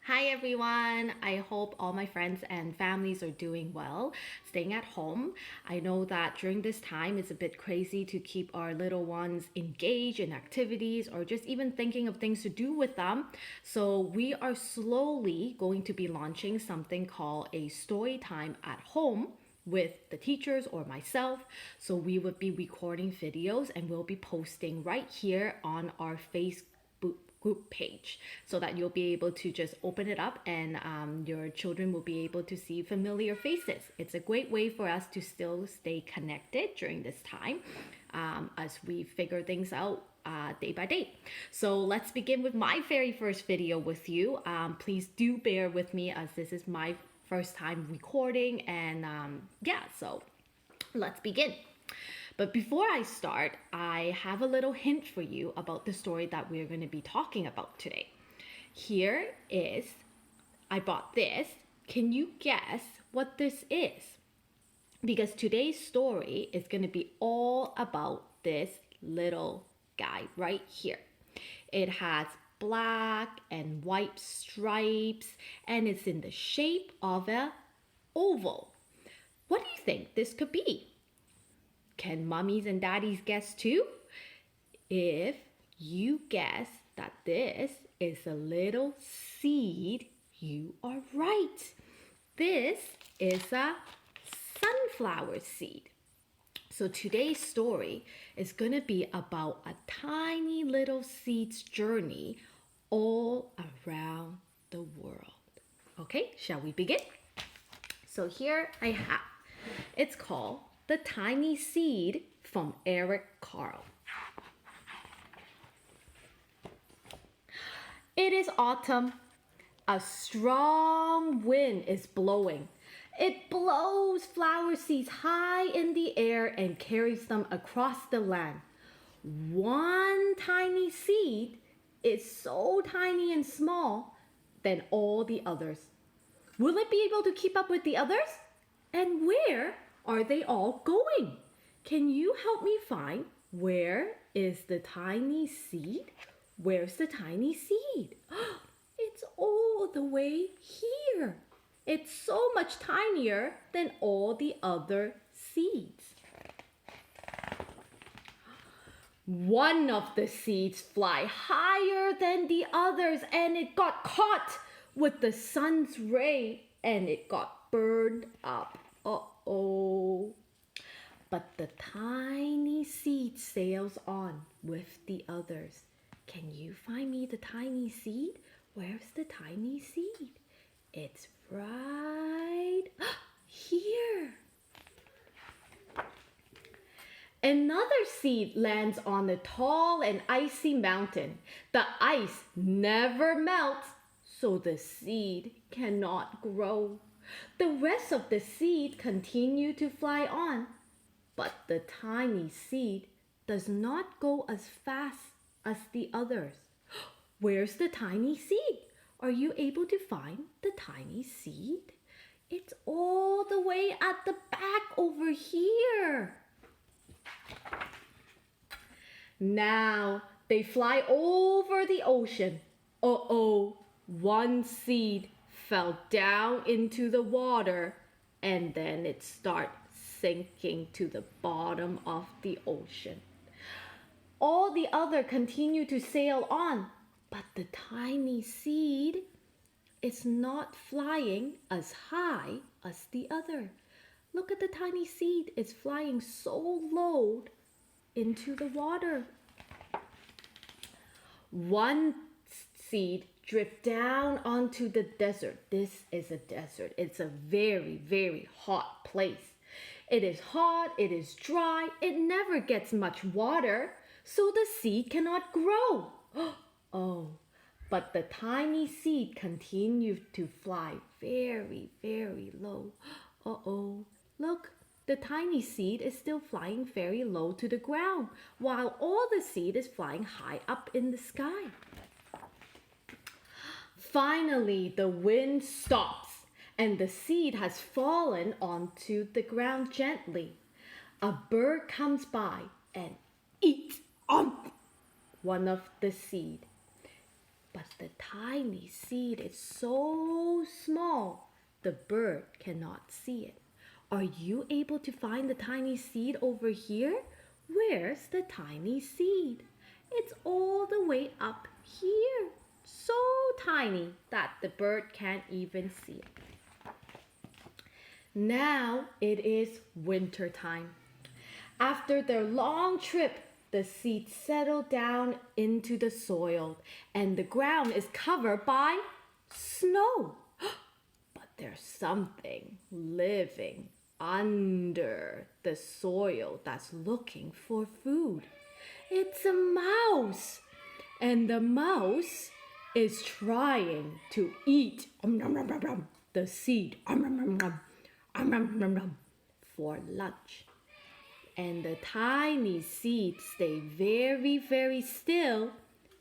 Hi everyone! I hope all my friends and families are doing well, staying at home. I know that during this time it's a bit crazy to keep our little ones engaged in activities or just even thinking of things to do with them. So, we are slowly going to be launching something called a story time at home with the teachers or myself. So we would be recording videos and we'll be posting right here on our Facebook group page so that you'll be able to just open it up and your children will be able to see familiar faces. It's a great way for us to still stay connected during this time as we figure things out day by day. So let's begin with my very first video with you. Please do bear with me as this is my first time recording and so let's begin. But before I start, I have a little hint for you about the story that we're going to be talking about today. Here is, I bought this. Can you guess what this is? Because today's story is going to be all about this little guy right here. It has black and white stripes and it's in the shape of a oval. What do you think this could be? Can mummies and daddies guess too? If you guess that this is a little seed, you are right. This is a sunflower seed. So today's story is going to be about a tiny little seed's journey all around the world. Okay, shall we begin? So here I have, it's called The Tiny Seed from Eric Carle. It is autumn. A strong wind is blowing. It blows flower seeds high in the air and carries them across the land. One tiny seed is so tiny and small than all the others. Will it be able to keep up with the others? And where are they all going? Can you help me find where is the tiny seed? Where's the tiny seed? It's all the way here. It's so much tinier than all the other seeds. One of the seeds fly higher than the others and it got caught with the sun's ray and it got burned up. Uh-oh. But the tiny seed sails on with the others. Can you find me the tiny seed? Where's the tiny seed? It's right here. Another seed lands on a tall and icy mountain. The ice never melts, so the seed cannot grow. The rest of the seed continue to fly on, but the tiny seed does not go as fast as the others. Where's the tiny seed? Are you able to find the tiny seed? It's all the way at the back over here. Now they fly over the ocean. Uh-oh, one seed fell down into the water and then it started sinking to the bottom of the ocean. All the other continue to sail on, but the tiny seed is not flying as high as the other. Look at the tiny seed. It's flying so low into the water. One seed drift down onto the desert. This is a desert. It's a very, very hot place. It is hot, it is dry, it never gets much water, so the seed cannot grow. Oh, but the tiny seed continues to fly very, very low. Uh-oh, look, the tiny seed is still flying very low to the ground, while all the seed is flying high up in the sky. Finally, the wind stops and the seed has fallen onto the ground gently. A bird comes by and eats one of the seed. But the tiny seed is so small, the bird cannot see it. Are you able to find the tiny seed over here? Where's the tiny seed? It's all the way up here. So tiny that the bird can't even see it. Now it is winter time. After their long trip, the seeds settle down into the soil and the ground is covered by snow. But there's something living under the soil that's looking for food. It's a mouse. And the mouse is trying to eat the seed for lunch. And the tiny seeds stay very, very still,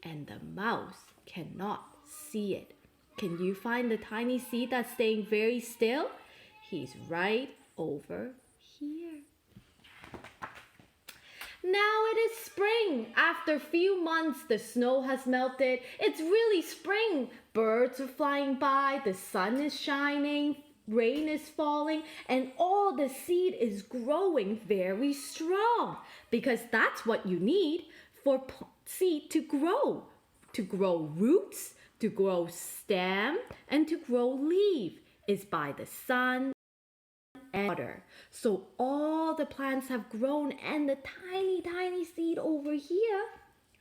and the mouse cannot see it. Can you find the tiny seed that's staying very still? He's right over here. Now it is spring. After a few months, the snow has melted. It's really spring. Birds are flying by, the sun is shining, rain is falling, and all the seed is growing very strong, because that's what you need for seed to grow. To grow roots, to grow stem, and to grow leaf is by the sun and water. So all the plants have grown, and the tiny, tiny seed over here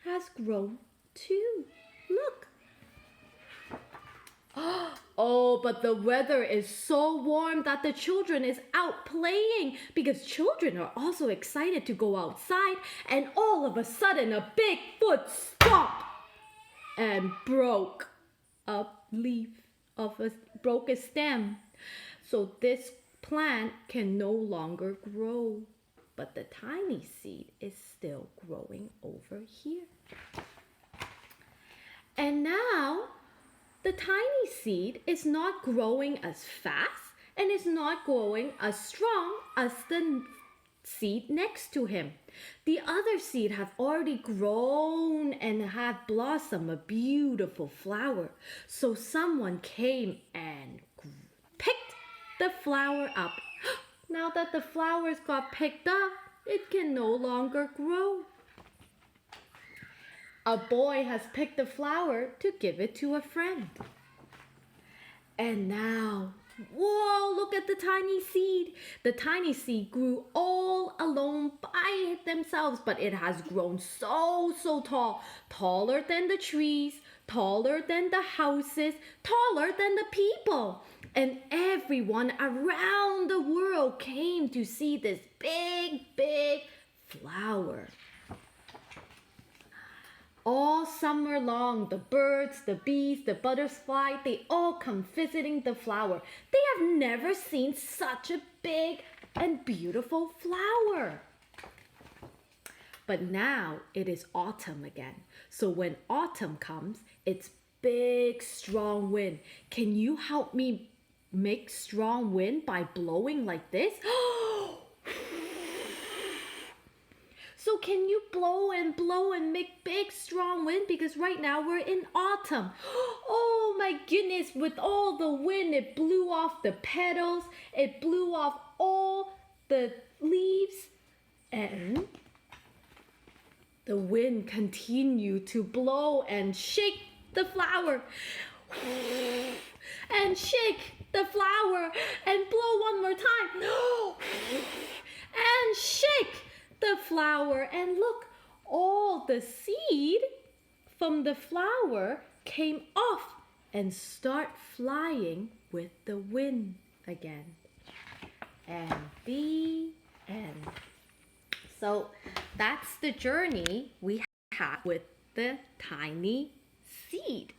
has grown too. Look. Oh, but the weather is so warm that the children is out playing, because children are also excited to go outside, and all of a sudden a big foot stopped and broke a leaf broke a stem. So this plant can no longer grow, but the tiny seed is still growing over here. And now the tiny seed is not growing as fast and is not growing as strong as the seed next to him. The other seed have already grown and have blossomed a beautiful flower. So someone came and picked the flower up. Now that the flowers got picked up, it can no longer grow. A boy has picked the flower to give it to a friend. And now, whoa, look at the tiny seed. The tiny seed grew all alone by themselves, but it has grown so tall, taller than the trees, taller than the houses, taller than the people. And everyone around the world came to see this big flower. All summer long, the birds, the bees, the butterflies, they all come visiting the flower. They have never seen such a big and beautiful flower. But now it is autumn again. So when autumn comes, it's big, strong wind. Can you help me make strong wind by blowing like this? So can you blow and make big strong wind? Because right now we're in autumn. Oh my goodness, with all the wind, it blew off the petals, it blew off all the leaves, and the wind continued to blow and shake the flower. And shake the flower and blow one more time. And shake the flower, and look, all the seed from the flower came off and start flying with the wind again. And the end. So that's the journey we had with the tiny seed.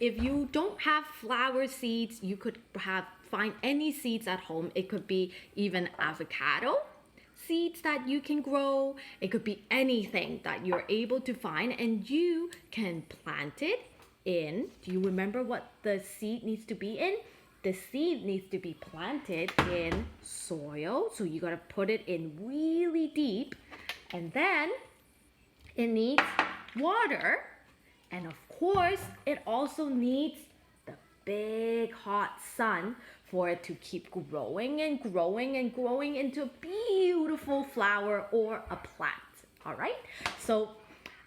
If you don't have flower seeds, you could find any seeds at home. It could be even avocado seeds that you can grow. It could be anything that you're able to find, and you can plant it in. Do you remember what the seed needs to be in? The seed needs to be planted in soil. So you gotta put it in really deep, and then it needs water, and of course, it also needs the big hot sun for it to keep growing and growing and growing into a beautiful flower or a plant. All right, so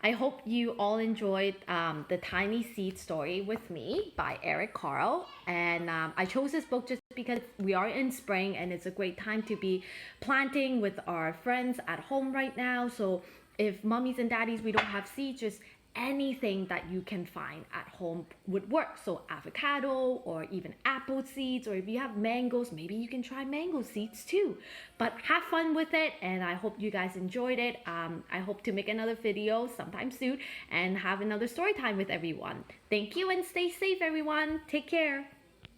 I hope you all enjoyed the Tiny Seed Story with me by Eric Carle. And I chose this book just because we are in spring and it's a great time to be planting with our friends at home right now. So if mummies and daddies, we don't have seeds, just anything that you can find at home would work. So avocado or even apple seeds, or if you have mangoes, maybe you can try mango seeds too. But have fun with it, and I hope you guys enjoyed it. I hope to make another video sometime soon and have another story time with everyone. Thank you and stay safe, everyone. Take care.